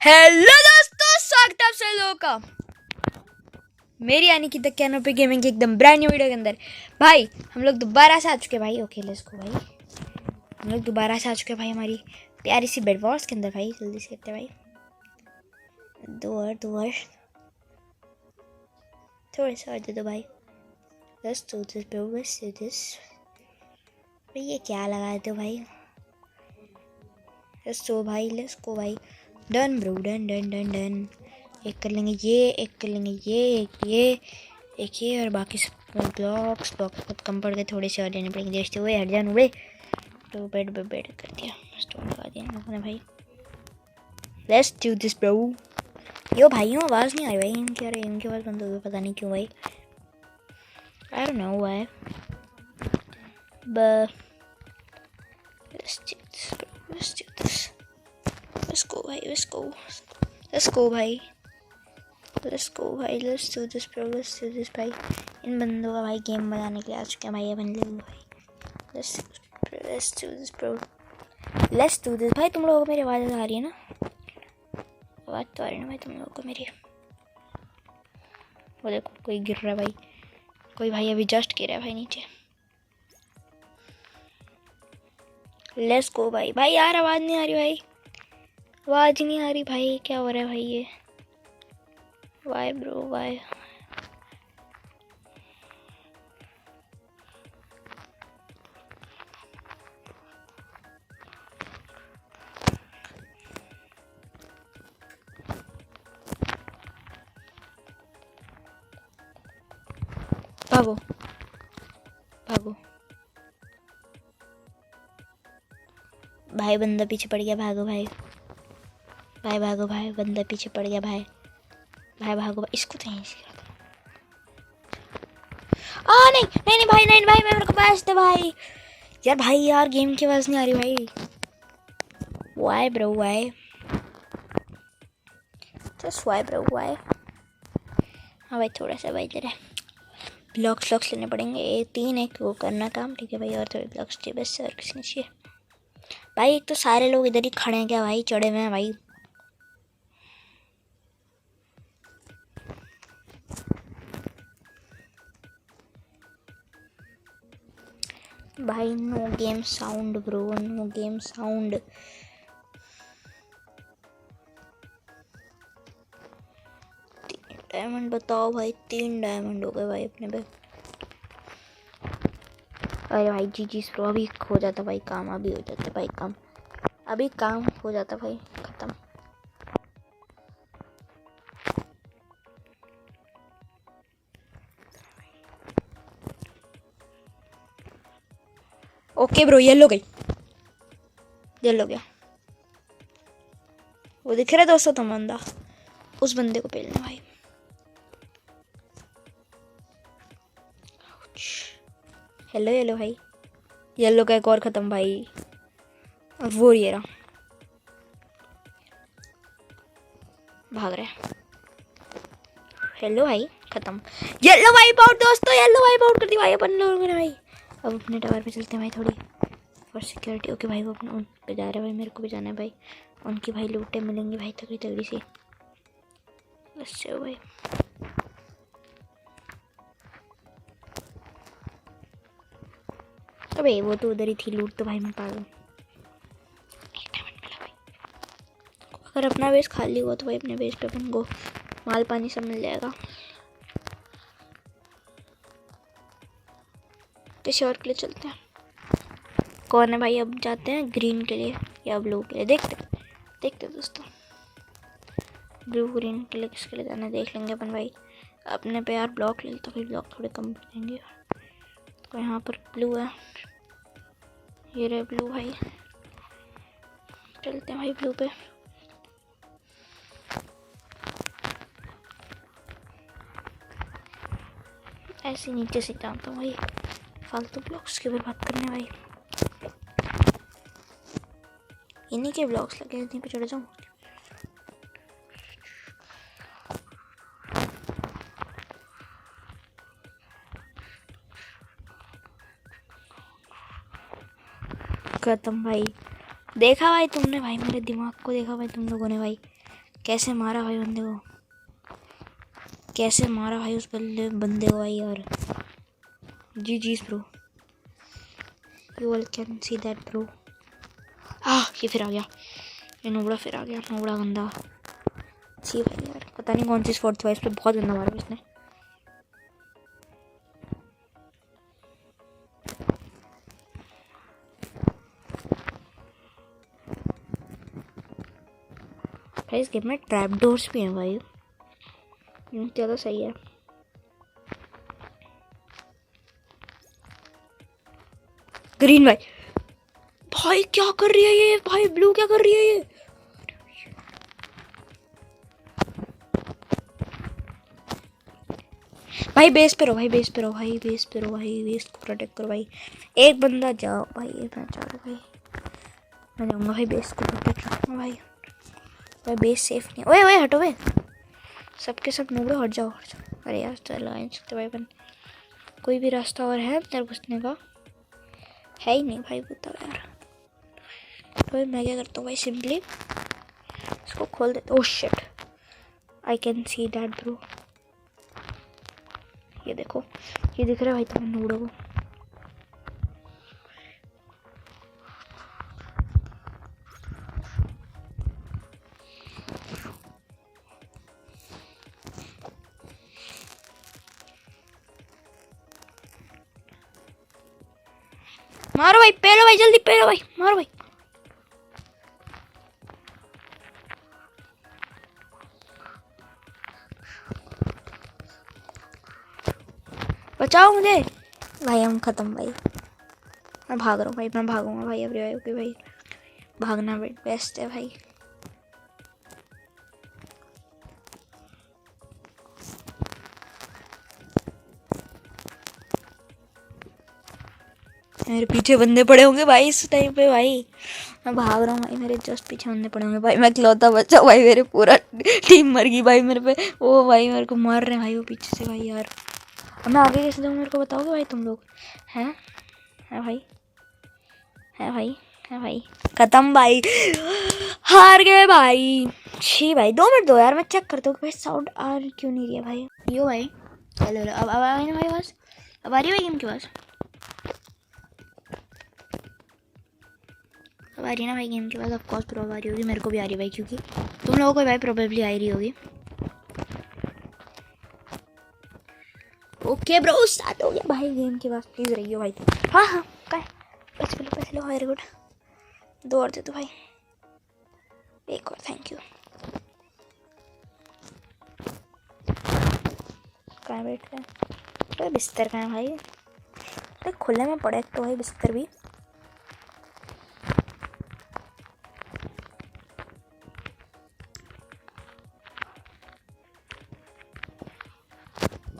Hello दोस्तों, स्वागत है आप सभी लोगों का मेरी यानी कि द कैनोपी गेमिंग की एकदम ब्रांड न्यू वीडियो के अंदर। भाई हम लोग दोबारा से आ चुके हैं भाई। ओके लेट्स गो भाई। हम लोग दोबारा से आ चुके हैं भाई हमारी प्यारी सी बेड वॉर्स के अंदर। भाई जल्दी से करते हैं भाई। दो और थोड़े से और दे दो भाई। Let's do this bro, let's do this. भाई ये क्या लगा देते हो भाई। लेट्स गो भाई, लेट्स गो भाई। Done bro, done done done done. एक कर लेंगे ये, एक कर लेंगे ये, एक ये और बाकी सब ब्लॉक्स बहुत कम पड़ गए। थोड़े से और लेने पड़ेंगे। देखते हुए हट जान उड़े। तो बेड कर दिया, स्टोन लगा दिया लोगों ने भाई। Let's do this bro. Yo भाई यो आवाज़ नहीं आ रही भाई इनकी। अरे इनकी आवाज़ बंद हो गई, पता नहीं क्यों भाई। I don't know why but let's do this bro, let's do this. Let's go भाई, लेट्स गो, लेट्स गो भाई, लेट्स गो भाई, let's do this bro, let's do this भाई। इन बंदों का भाई गेम बनाने के लिए आ चुके हैं भाई। अपन ले लो भाई। Let's do this bro, let's do this भाई। तुम लोगों को मेरी आवाज़ आ रही है ना? आवाज़ तो आ रही है ना भाई तुम लोगों को मेरी? वो देखो कोई गिर रहा है भाई। कोई भाई अभी जस्ट गिरा है भाई नीचे। लेट्स गो भाई। भाई यार आवाज़ नहीं आ रही भाई, आवाज़ नहीं आ रही भाई। क्या हो रहा है भाई ये? Why bro why? भागो भागो भाई, बंदा पीछे पड़ गया। भागो भाई, भाई भागो भाई, बंदा पीछे पड़ गया भाई। भाई भागो भाई, इसको तो यहीं से नहीं नहीं नहीं भाई, नहीं भाई मेरे को पास दे भाई। यार भाई यार गेम की आवाज़ नहीं आ रही भाई। Why bro why? Just why bro why? हाँ भाई थोड़ा सा भाई जरा ब्लॉक्स लेने पड़ेंगे। ये 3 एक वो करना काम, ठीक है भाई। और थोड़े ब्लॉक्स चाहिए बस, और कुछ नहीं चाहिए भाई। एक तो सारे लोग इधर ही खड़े हैं क्या भाई, चढ़े हुए हैं भाई। भाई no game sound bro, no game sound. Diamond बताओ भाई। 3 डायमंड हो गए भाई अपने पे। अरे भाई जी ब्रो, अभी हो जाता भाई काम, अभी हो जाता भाई काम, अभी काम हो जाता भाई खत्म। ओके ब्रो, येलो गई, येलो गया। वो दिख रहा है दोस्तों तुम बंदा, उस बंदे को पेलना भाई। हेलो येलो भाई, येलो का एक और ख़त्म भाई। और वो ये रहा भाग रहा है। हेलो भाई ख़त्म। येलो वाइप आउट दोस्तों, येलो वाइप आउट कर दी भाई अपन लोगों ने भाई। अब अपने टावर पे चलते हैं भाई थोड़ी फॉर सिक्योरिटी। ओके भाई वो अपने उन पे जा रहा है भाई, मेरे को भी जाना है भाई। उनकी भाई लूटें मिलेंगी भाई तगड़ी तगड़ी सी। बस चलो भाई। अबे वो तो उधर ही थी लूट, तो भाई मैं पागल। अगर अपना बेस खाली हुआ तो भाई अपने बेस पे अपन को माल पानी सब मिल जाएगा। किसी और के लिए चलते हैं। कौन है भाई? अब जाते हैं ग्रीन के लिए या ब्लू के लिए, देखते दोस्तों। ब्लू ग्रीन के लिए किसके लिए जाना देख लेंगे अपन भाई। अपने पे यार ब्लॉक ले तो भाई, ब्लॉक थोड़े कम पड़ जाएंगे। तो यहाँ पर ब्लू है, ये रहे ब्लू भाई। चलते हैं भाई ब्लू पे। ऐसे नीचे से जाता हूँ भाई, फालतू ब्लॉक्स की बर्बाद करने भाई। इन्हीं के ब्लॉक्स लगे, इन्हीं पे चढ़ जाऊँ। खत्म भाई। देखा भाई तुमने भाई मेरे दिमाग को, देखा भाई तुम लोगों ने भाई। कैसे मारा भाई बंदे को, कैसे मारा भाई उस बंदे को भाई यार। जी जीस bro, you all can see that bro. ये फिर आ गया, ये नोबड़ा फिर आ गया, नोबड़ा गंदा। जी भाई यार पता नहीं कौन सी स्पॉट था इस पर, बहुत गंदा मारा इसने। भाई इस गेम में ट्रैप डोर्स भी हैं भाई, ज़्यादा सही है। ग्रीन भाई, भाई क्या कर रही है ये, भाई ब्लू क्या कर रही है ये। भाई बेस पे रहो, भाई बेस पे रहो, भाई बेस पे रहो, भाई बेस को प्रोटेक्ट करो भाई। एक बंदा जाओ भाई, एक मैं जा रहा हूँ भाई, मैं जाऊँगा भाई, बेस को प्रोटेक्ट रखूँगा भाई। भाई बेस सेफ नहीं, ओए ओए हटो भाई, सबके सब नूबड़ो हट जाओ, हट जाओ। अरे यार तो लगा नहीं सकते भाई अपन, कोई भी रास्ता और है अंदर घुसने का, है ही नहीं भाई बताओ यार। तो मैं क्या करता हूँ भाई, सिंपली इसको खोल देता हूँ। Oh shit, I can see that bro. ये देखो, ये दिख रहा है भाई तुम्हें नूबड़ो को। मारो भाई, पेलो भाई, जल्दी पेलो भाई, मारो भाई। बचाओ मुझे भाई, हम खत्म भाई। मैं भाग रहा हूँ भाई, मैं भागूंगा भाई अब रिवाइव के भाई, भागना बेस्ट है भाई। मेरे पीछे बंदे पड़े होंगे भाई इस टाइम पे भाई, मैं भाग रहा हूँ भाई, मेरे जस्ट पीछे बंदे पड़े होंगे भाई। मैं इकलौता बच्चा भाई, मेरे पूरा टीम मर गई भाई मेरे पे। ओ भाई मेरे को मार रहे हैं भाई वो पीछे से भाई यार। अब मैं आगे कैसे जाऊँ मेरे को बताओगे भाई तुम लोग, हैं है भाई, है भाई, है भाई, खत्म भाई, हार गए भाई। छी भाई 2 मिनट दो यार, मैं चेक करता हूँ भाई साउंड आ क्यों नहीं रही है भाई। यो भाई, हेलो हेलो, अब आ रही है भाई बस, अब आ रही है भाई गेम के पास, अब आ रही है ना भाई गेम के पास। ऑफकोर्स प्रॉब्लम आ रही होगी, मेरे को भी आ रही है भाई, क्योंकि तुम लोगों को भाई प्रोबेबली आ रही होगी। ओके ब्रो स्टार्ट हो गया भाई गेम के पास, प्लीज रहियो भाई। हाँ हाँ क्या पैसे लो, वेरी गुड। 2 और दे दो भाई, एक और, थैंक यू। कहाँ बैठ गए, तो बिस्तर कहाँ है भाई, तो खुले में पड़े तो भाई बिस्तर भी।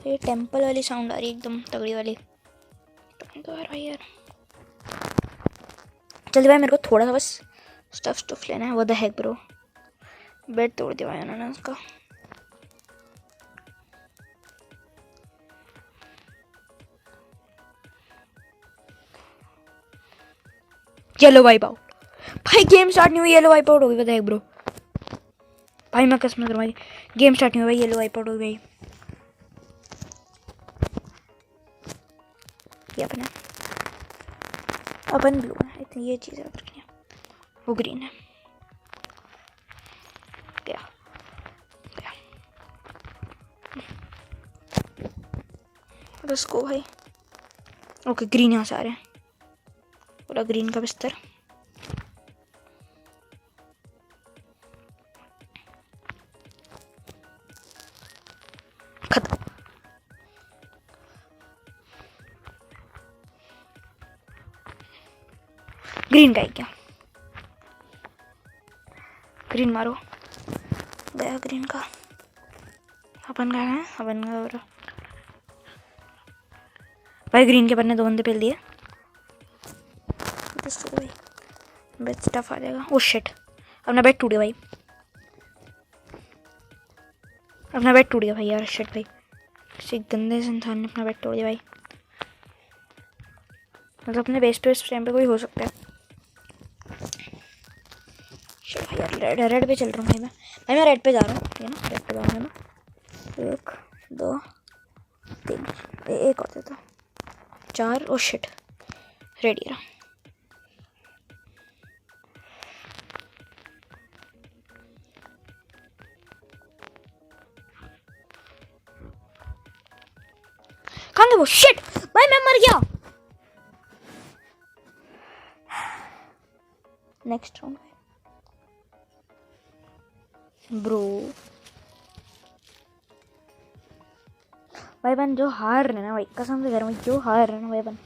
ये टेंपल वाली साउंड आ रही है एकदम तगड़ी वाली, तो यार भाई यार जल्दी भाई, मेरे को थोड़ा सा बस स्टफ लेना है। वो द हेक ब्रो, बेड तोड़ दिया भाई उन्होंने उसका। येलो वाइप आउट भाई, गेम स्टार्ट नहीं हुई, येलो वाइप आउट हो गई, द हेक ब्रो भाई। मैं कसम कर भाई, गेम स्टार्ट नहीं हुई भाई, येलो वाइप आउट हो गई। ये अपन ब्लू है, इतनी ये चीज़ याद रखनी है, वो ग्रीन है। गया गया, उसको भाई। ओके ग्रीन यहाँ से आ रहे हैं, पूरा ग्रीन का बिस्तर। खत्म, ग्रीन का ही क्या, ग्रीन मारो, गया ग्रीन का। अपन का है, अपन का भाई, ग्रीन के पन्ने 2 बंदे पेल दिए, भाई बेड स्टफ आ जाएगा। ओ शिट, अपना बेड टूट गया भाई, अपना बेड टूट गया भाई यार, शिट भाई, किसी गंदे से इंसान ने अपना बेड तोड़ दिया भाई। मतलब अपने बेस पे इस टाइम पे कोई हो सकता है। शिट भाई यार रेड पे चल रहा हूँ भाई मैं रेड पे जा रहा हूँ, ठीक है ना, रेड पे जा रहा हूँ मैं। 1 2 3 एक और देता 4। ओ शिट, रेडी रहा। कहाँ गया वो? शिट भाई मैं मर गया। Next round bro. भाई बन जो हार रहे ना भाई, कसम से कह रहा हूँ, जो हार रहे ना भाई बन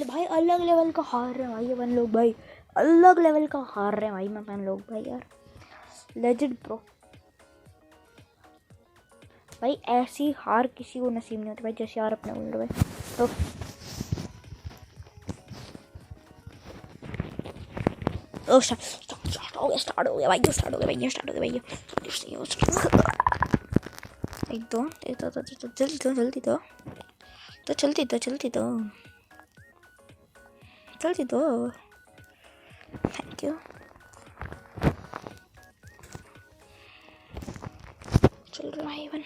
भाई अलग लेवल का हार रहे हैं भाई अपन लोग, भाई अलग लेवल का हार रहे हैं भाई मैं अपन लोग भाई यार, लेजेंड प्रो भाई। ऐसी हार किसी को नसीब नहीं होती भाई जैसे यार अपने बोल रहे भाई। तो स्टार्ट हो गया भाई, स्टार्ट हो गया भाई। एक दो जल्दी दो थैंक यू। चल रहा है इवन।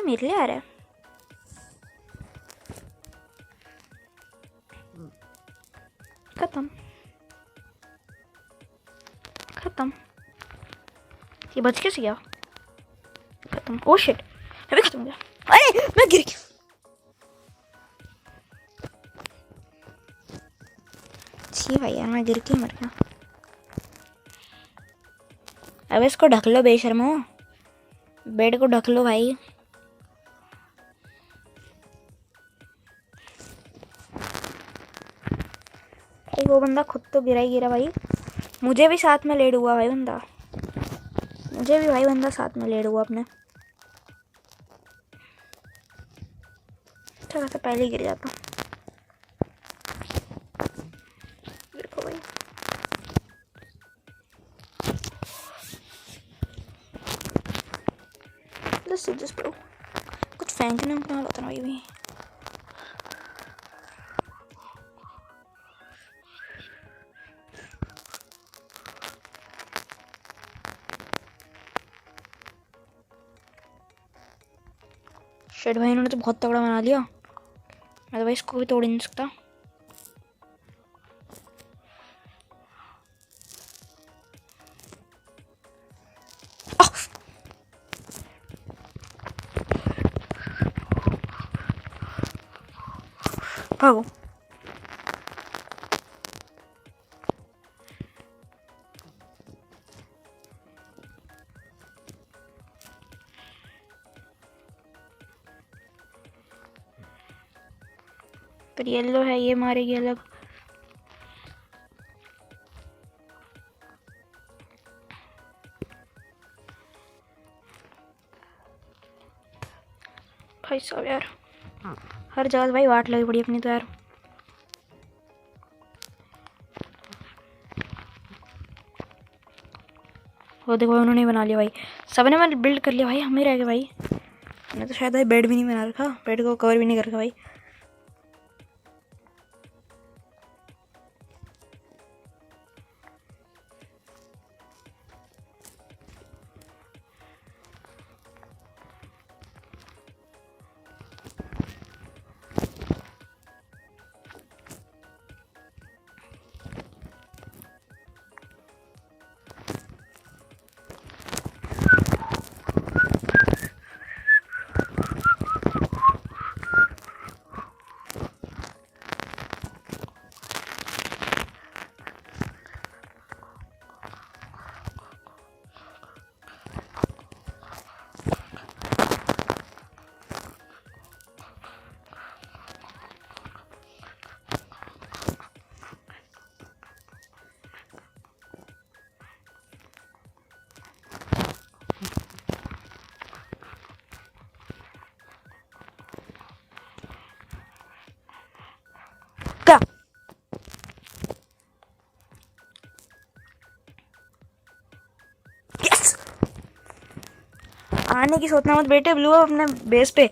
मेरे लिए आ रहा है। खत्म ये बच कैसे गया? खत्म। ओ शिट मैं भी खत्म हो गया। अरे मैं गिर गया। छी भाई यार मैं गिर के मर गया। अब इसको ढक लो बेशर्मो, बेड को ढक लो भाई। वो बंदा खुद तो गिरा ही गिरा भाई, मुझे भी साथ में लेड हुआ भाई बंदा, मुझे भी भाई बंदा साथ में लेड हुआ अपने। थोड़ा सा पहले ही गिर जाता। देखो भाई जस्ट ब्रो कुछ फेंकने में क्या होता है भाई। शेड भाई इन्होंने तो बहुत तगड़ा बना लिया, मैं तो भाई इसको भी तोड़ नहीं सकता। भागो पर येलो है, ये मारेगी अलग। भाई साहब यार हर जगह भाई वाट लगी पड़ी अपनी तो यार। वो देखो उन्होंने बना लिया भाई, सबने मैंने बिल्ड कर लिया भाई, हम ही रह गए भाई। मैंने तो शायद भाई बेड भी नहीं बना रखा, बेड को कवर भी नहीं कर रखा भाई। आने की सोचना मत बेटे ब्लू अपने बेस पे।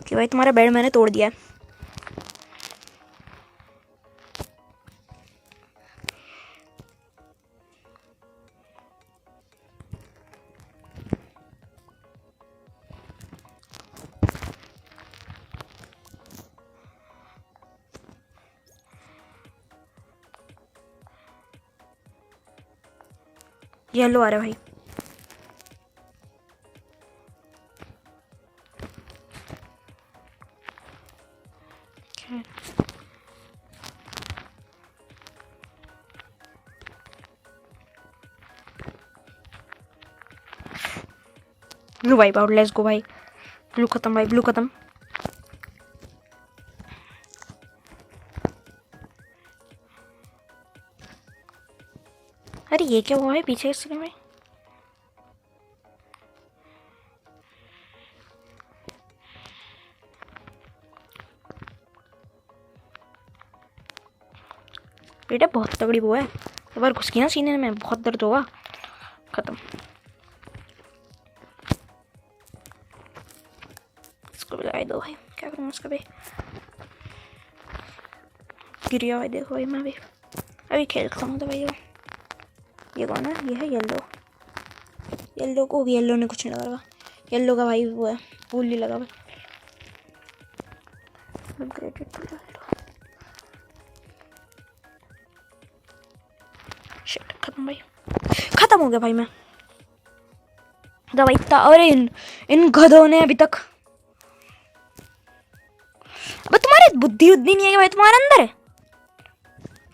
कि भाई तुम्हारा बेड मैंने तोड़ दिया। येलो आ रहा है भाई। Blue wipe out, let's go भाई। ब्लू खत्म भाई, ब्लू खत्म। अरे ये क्या हुआ है पीछे इसके में? बेटा बहुत तगड़ी वो है, एक बार घुस गया सीने में बहुत दर्द होगा। खत्म। इसको भी लगा दो भाई, क्या करूँगा उसका भी। गिर गया भाई, देखो भाई मैं भी अभी खेलता हूँ। तो भाई ये कौन है? ये है येलो। येलो को भी, येलो ने कुछ नहीं लगा। येलो का भाई वो है फूल ही लगा भाई। Upgraded to yellow. शिट, खत्म भाई, खत्म हो गया भाई। मैं दवाई इतना, अरे इन गधों ने अभी तक। अब तुम्हारे बुद्धि उद्धी नहीं है भाई, तुम्हारे अंदर है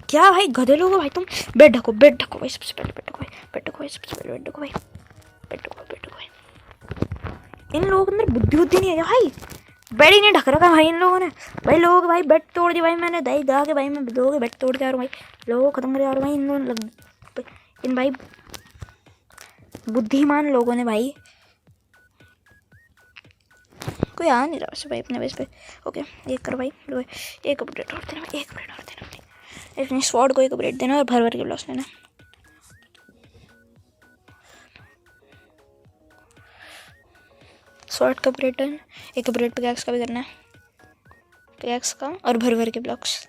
क्या भाई? गधे लोग भाई तुम। बेड ढको, बेड ढको भाई, सबसे पहले बेड ढको भाई, बेड ढको भाई, सबसे पहले बेड ढको भाई, बेड ढको, बेड ढको भाई। इन लोगों के अंदर बुद्धि उद्धी नहीं है भाई, बेड ही नहीं ढक रखा भाई इन लोगों ने। भाई लोग भाई बेड तोड़ दी भाई, मैंने दही दा के भाई मैं लोग बेड तोड़ के आ रहा हूँ भाई। लोगों को खत्म कर आ रहा हूँ भाई इन लोग, इन भाई बुद्धिमान लोगों ने भाई। कोई आ नहीं रहा वैसे भाई अपने बेस पे। ओके एक कर भाई, एक अपडेट और देना भाई, एक अपडेट और देना भाई। अपने स्वॉर्ड को एक अपडेट देना और भर भर के ब्लॉक्स लेना। स्वॉर्ड का अपडेट है, एक अपडेट पिकैक्स का भी करना है, पिकैक्स का और भर भर के ब्लॉक्स।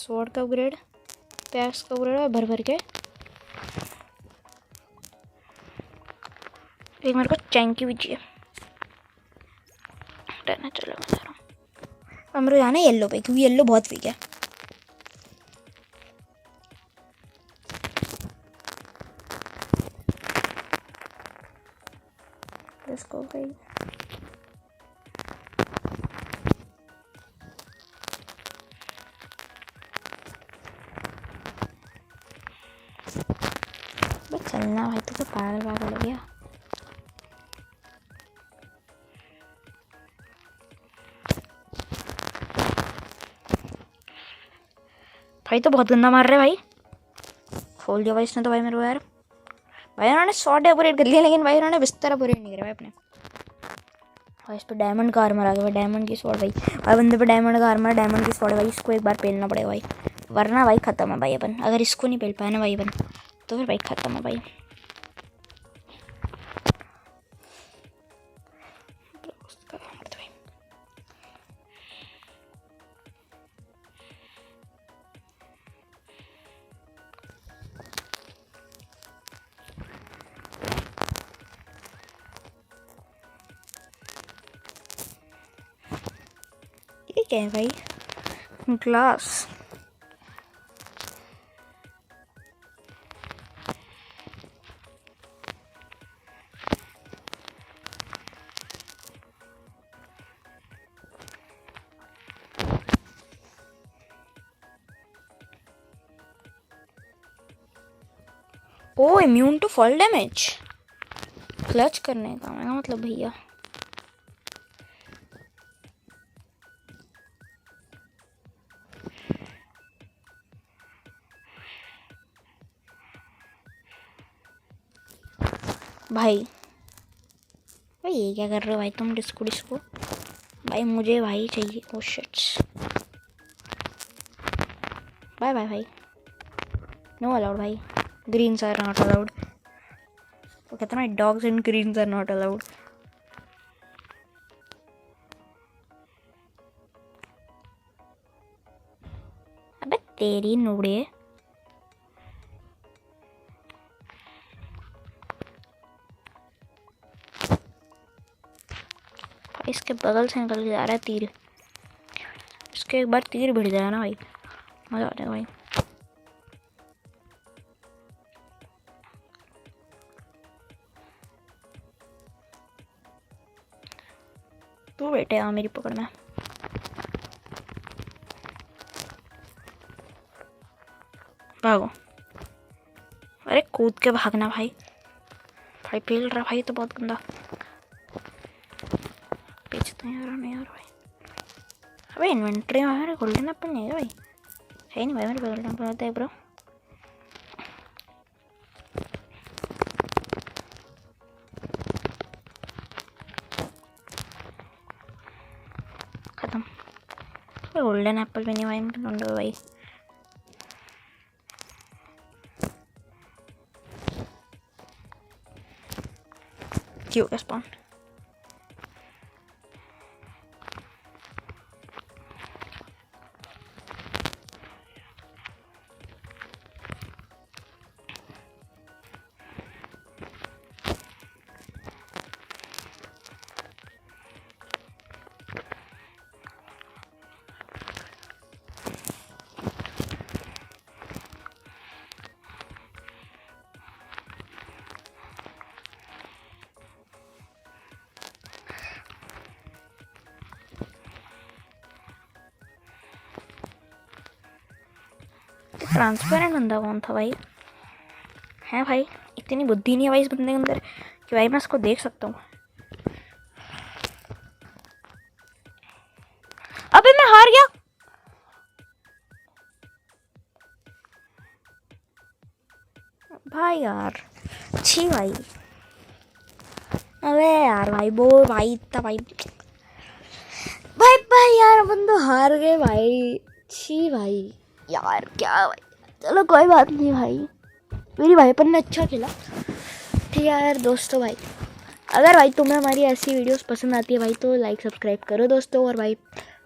स्वॉर्ड का अपग्रेड, पिकैक्स का अपग्रेड और भर भर के। एक मेरे को चैंकी भी चाहिए। डरना चलो मैं जा रहा हूँ। अब मेरे को जाना है येलो पे, क्योंकि येलो बहुत वीक है। लेट्स गो भाई। बस चलना भाई, तो पागल पागल हो गया। भाई तो बहुत गंदा मार रहे भाई, खोल दिया भाई इसने तो भाई मेरे को यार। भाई उन्होंने शॉर्ट अपग्रेड कर लिया, लेकिन भाई उन्होंने बिस्तर अपग्रेड नहीं करा भाई अपने। भाई इस पर डायमंड का आर्मर आ गया भाई, डायमंड की स्वॉर्ड भाई। भाई बंदे पे डायमंड का आर्मर, डायमंड की स्वॉर्ड भाई। इसको एक बार पेलना पड़ेगा भाई, वरना भाई खत्म है भाई अपन। अगर इसको नहीं पेल पाया ना भाई अपन, तो फिर भाई खत्म है भाई। ये क्या है भाई? Glass. Oh immune to fall damage, clutch करने का मेरा मतलब भैया। भाई भाई ये क्या कर रहे हो भाई तुम? डिस्को डिस्को भाई मुझे भाई चाहिए। ओ शिट्स, बाय बाय भाई, नो अलाउड भाई, ग्रीन्स आर नॉट अलाउड। वो कहता ना dogs and greens are not allowed. अबे तेरी नूड़े, इसके बगल से निकल के जा रहा है तीर। इसके एक बार तीर भिड़ जाए ना भाई, मजा आ जाएगा भाई। तू बैठे आ मेरी पकड़ में। भागो, अरे कूद के भागना भाई। भाई पेल रहा भाई, तो बहुत गंदा। बेचते हैं यार नहीं यार भाई। अबे इन्वेंट्री में मेरे गोल्डन एप्पल नहीं है भाई, है नहीं भाई मेरे गोल्डन एप्पल होता है ब्रो। खत्म, गोल्डन एप्पल भी नहीं भाई मेरे ढूंढो भाई। क्यों का स्पॉन ट्रांसपेरेंट बंदा कौन था भाई? है भाई, इतनी बुद्धि नहीं है भाई इस बंदे के अंदर कि भाई मैं इसको देख सकता हूँ। अबे मैं हार गया भाई यार, छी भाई। अबे यार भाई वो भाई इतना भाई भाई भाई यार अपन तो हार गए भाई, छी भाई यार क्या भाई। चलो कोई बात नहीं भाई, मेरी भाई अपन ने अच्छा खेला, ठीक है यार दोस्तों। भाई अगर भाई तुम्हें हमारी ऐसी वीडियोस पसंद आती है भाई तो लाइक सब्सक्राइब करो दोस्तों। और भाई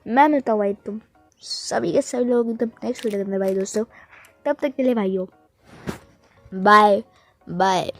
मैं मिलता हूँ भाई तुम सभी के सभी लोग एकदम नेक्स्ट वीडियो के अंदर भाई दोस्तों। तब तक के लिए भाइयों बाय बाय।